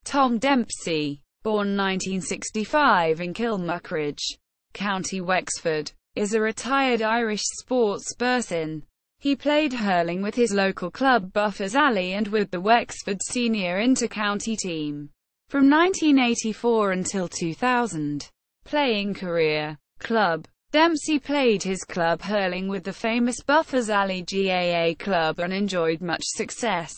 Tom Dempsey, born 1965 in Kilmuckridge, County Wexford, is a retired Irish sportsperson. He played hurling with his local club Buffers Alley and with the Wexford senior inter-county team from 1984 until 2000. Playing career. Club. Dempsey played his club hurling with the famous Buffers Alley GAA club and enjoyed much success.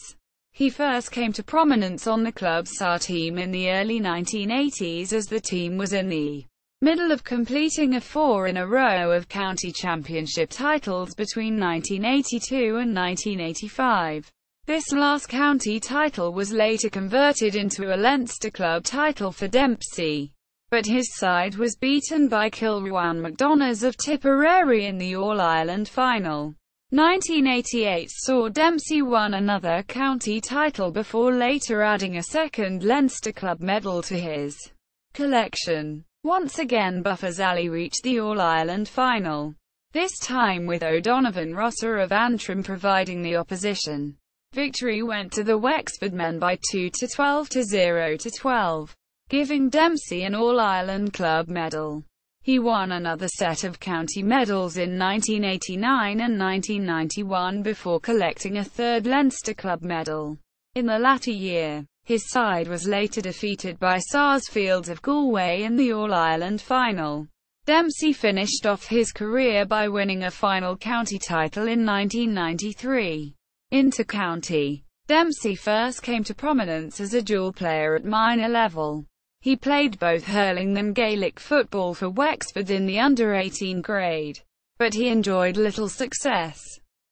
He first came to prominence on the club's SAR team in the early 1980s as the team was in the middle of completing a 4 in a row of county championship titles between 1982 and 1985. This last county title was later converted into a Leinster club title for Dempsey, but his side was beaten by Kilmuckridge of Tipperary in the All-Ireland final. 1988 saw Dempsey won another county title before later adding a second Leinster club medal to his collection. Once again Buffers Alley reached the All-Ireland final, this time with O'Donovan Rosser of Antrim providing the opposition. Victory went to the Wexford men by 2-12 to 0-12, giving Dempsey an All-Ireland club medal. He won another set of county medals in 1989 and 1991 before collecting a third Leinster club medal. In the latter year, his side was later defeated by Sarsfields of Galway in the All-Ireland final. Dempsey finished off his career by winning a final county title in 1993. Inter-county. Dempsey first came to prominence as a dual player at minor level. He played both hurling and Gaelic football for Wexford in the under-18 grade, but he enjoyed little success.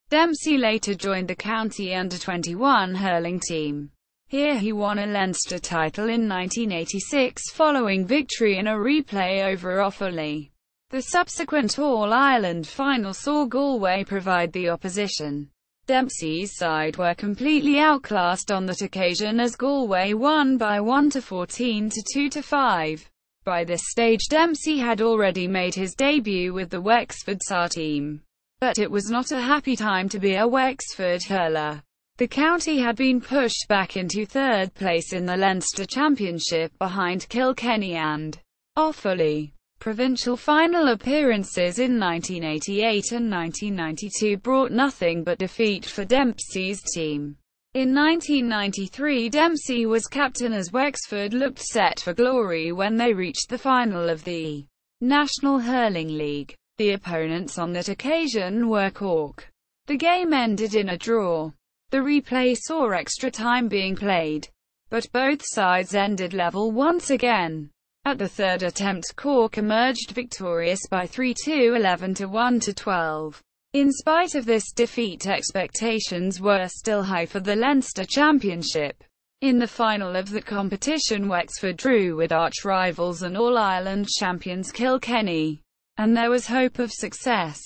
Dempsey later joined the county under-21 hurling team. Here he won a Leinster title in 1986 following victory in a replay over Offaly. The subsequent All-Ireland final saw Galway provide the opposition. Dempsey's side were completely outclassed on that occasion as Galway won by 1-14 to 2-5. By this stage Dempsey had already made his debut with the Wexford SAR team. But it was not a happy time to be a Wexford hurler. The county had been pushed back into third place in the Leinster Championship behind Kilkenny and Offaly. Provincial final appearances in 1988 and 1992 brought nothing but defeat for Dempsey's team. In 1993 Dempsey was captain as Wexford looked set for glory when they reached the final of the National Hurling League. The opponents on that occasion were Cork. The game ended in a draw. The replay saw extra time being played, but both sides ended level once again. At the third attempt Cork emerged victorious by 3-2, 11-1-12. In spite of this defeat, expectations were still high for the Leinster Championship. In the final of the competition Wexford drew with arch-rivals and All-Ireland champions Kilkenny, and there was hope of success.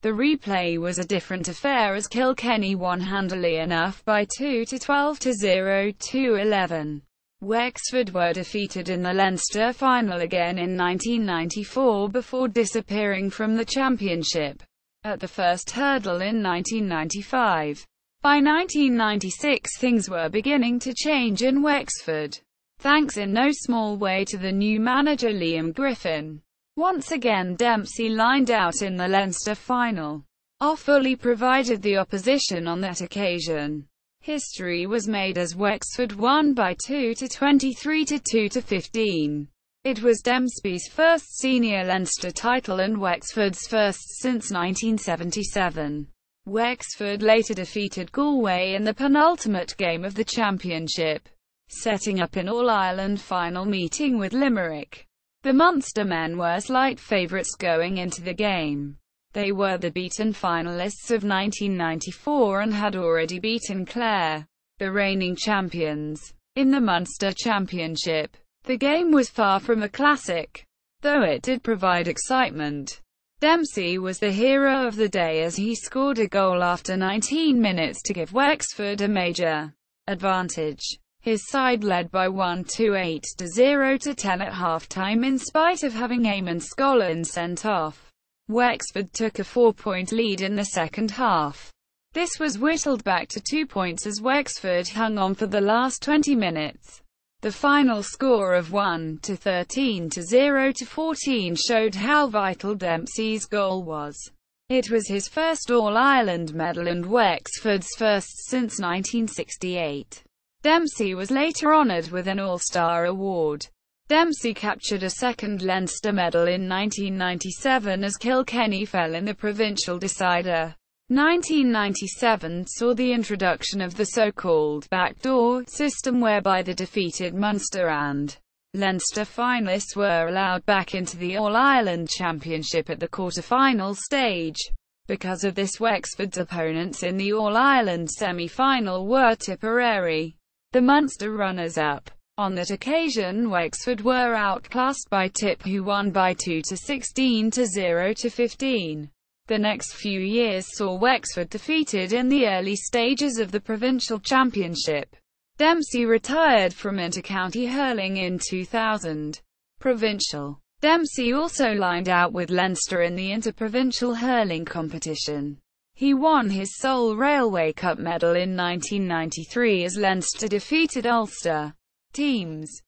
The replay was a different affair as Kilkenny won handily enough by 2-12 to 0-11. Wexford were defeated in the Leinster final again in 1994 before disappearing from the championship at the first hurdle in 1995. By 1996 things were beginning to change in Wexford, thanks in no small way to the new manager Liam Griffin. Once again Dempsey lined out in the Leinster final. Offaly provided the opposition on that occasion. History was made as Wexford won by 2-23 to 2-15. It was Dempsey's first senior Leinster title and Wexford's first since 1977. Wexford later defeated Galway in the penultimate game of the championship, setting up an All-Ireland final meeting with Limerick. The Munster men were slight favourites going into the game. They were the beaten finalists of 1994 and had already beaten Clare, the reigning champions, in the Munster Championship. The game was far from a classic, though it did provide excitement. Dempsey was the hero of the day as he scored a goal after 19 minutes to give Wexford a major advantage. His side led by 1-8 to 0-10 at half-time in spite of having Eamon Scollin sent off. Wexford took a 4-point lead in the second half. This was whittled back to 2 points as Wexford hung on for the last 20 minutes. The final score of 1-13 to 0-14 showed how vital Dempsey's goal was. It was his first All-Ireland medal and Wexford's first since 1968. Dempsey was later honoured with an All-Star award. Dempsey captured a second Leinster medal in 1997 as Kilkenny fell in the provincial decider. 1997 saw the introduction of the so-called backdoor system, whereby the defeated Munster and Leinster finalists were allowed back into the All-Ireland Championship at the quarter-final stage. Because of this, Wexford's opponents in the All-Ireland semi-final were Tipperary, the Munster runners-up. On that occasion, Wexford were outclassed by Tip, who won by 2-16 to 0-15. The next few years saw Wexford defeated in the early stages of the provincial championship. Dempsey retired from inter-county hurling in 2000. Provincial. Dempsey also lined out with Leinster in the inter-provincial hurling competition. He won his sole Railway Cup medal in 1993 as Leinster defeated Ulster teams.